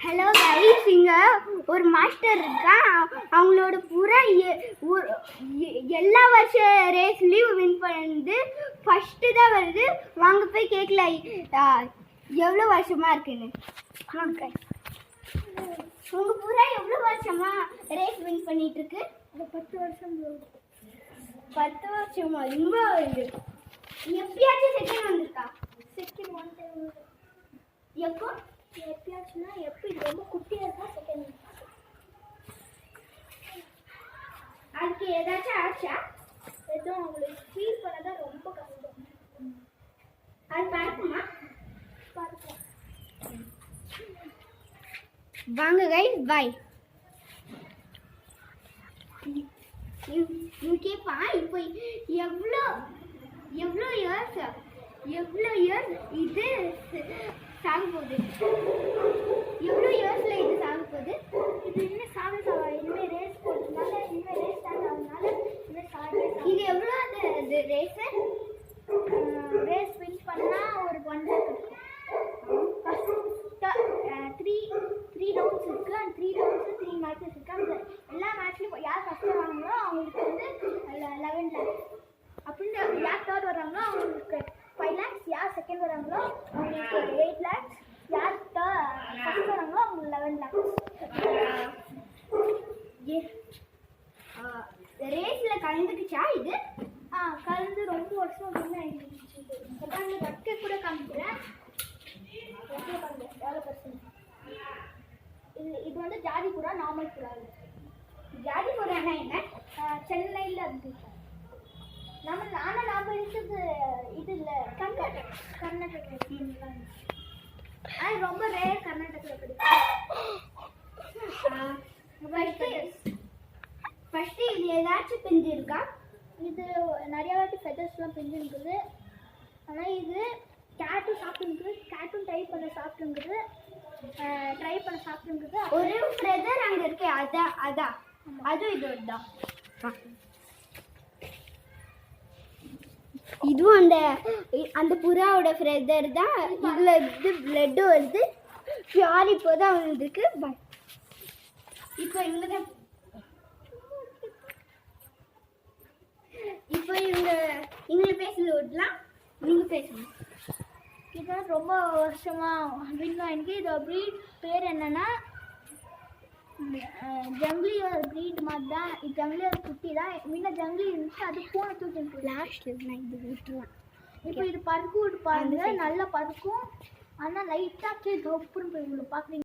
Hello guys, இங்கே ஒரு master இருக்கா. அவங்களோட புறா எல்லா வருஷ ரேஸ்லேயும் வின் பண்ணது ஃபஸ்ட்டு தான் வருது. வாங்க போய் கேட்கல எவ்வளோ வருஷமாக இருக்குன்னு. உங்கள் புறா எவ்வளோ வருஷமாக ரேஸ் வின் பண்ணிகிட்ருக்கு? 10 வருஷம். 10 வருஷமா? ரொம்ப வருது. எப்பயாச்சும் செகண்ட் வந்திருக்கா? Second one time. எப்போ? எப்பயாச்சுன்னா எப்போ இது ரொம்ப குட்டியாக இருக்கா செகண்ட். அதுக்கு ஏதாச்சும் ஆச்சா? எதுவும் அவங்களுக்கு ஃபீல் பண்ணதான் ரொம்ப கஷ்டம். அது பறக்குமா? பார்க்கலாம். வாங்க கைஸ், பாய். கேட்பா இப்போ எவ்வளோ இயர்ஸ் இது சாக போகுது? எவ்வளோ இயர்ஸில் இது சாக போகுது? இது இன்னும் சாக இனிமேல் ரேஸ் போடுறதுனால இனிமேல் ரேஸ் ஸ்டார்ட் ஆகுதுனால இனிமேல் சாகவே. இது எவ்வளோ அது ரேஸு? ரேஸ் வின் பண்ணால் ஒரு 1 லேக் இருக்கும். ஃபஸ்ட்டு 3 ரவுண்ட்ஸ் இருக்குது. அந்த 3 ரவுண்ட்ஸில் 3 மேட்சஸ் இருக்குது. அந்த எல்லா மேட்ச்லையும் யார் ஃபஸ்ட்டு வராங்களோ அவங்களுக்கு வந்து 11 லேக்ஸ். அப்படின்னு யார் தேர்ட் வராங்களோ அவங்களுக்கு 5 லேக்ஸ். யார் செகண்ட் வராங்களோ அவங்களுக்கு 8 லேக்ஸ். யார் ஃபஸ்ட் வராங்களோ அவங்களுக்கு 11 லேக்ஸ். ரேஸில் கலந்துக்குச்சா இது? கலந்து ரொம்ப வருஷம் முன்னே ஆகிடுச்சு. அந்த ரெக்கை கூட காமிக்கிறேன். ரெக்கை காமிக்கிறேன் எவ்வளோ பர்சன்ட். இது வந்து ஜாதி புறா, நார்மல் புறா. ஜாதி புறானா என்ன? சென்னையில் இருக்கு. நாம் இருக்கிறது இது இல்லை, கர்நாடகா. அது ரொம்ப ரேர் கர்நாடகாவில் கிடைக்கும். ஃபஸ்ட்டு இது ஏதாச்சும் பிஞ்சிருக்கா? இது நிறையா வாட்டி ஃபெதர்ஸ்லாம் பிஞ்சுருக்குது. ஆனால் இது கேட்டும் சாப்பிட்டுருக்குது. கேட்டும் ட்ரை பண்ண சாப்பிட்டுருக்குது. ஒரு ஃபெதர் அங்கே இருக்கு. அதான் அதுவும் இது தான். இதுவும் அந்த புறாவோட ஃபெதர் தான். இதில் இது பிளட்டு வருது. பியார் இப்போ தான் வந்துருக்கு. இப்போ இவங்களை பேசல விடலாம். நீங்கள் பேசணும். இதுதான் ரொம்ப வருஷமாக வின் ஆகிருக்கு. இதோட ப்ரீட் பேர் என்னென்னா ஜங்கிலியோட ப்ரீட் மாதிரி தான். இது ஜங்கிலியோட குட்டி தான். முன்ன ஜங்கிலி இருந்துச்சு, அது பூனை தூக்கிட்டு லாஸ்ட்டில் நான் இது விட்டுருவேன். இப்போ இது பறக்கும் பாருங்க, நல்லா பறக்கும். ஆனால் லைட்டாக தொப்புன்னு போய் உள்ள பார்க்குறீங்க.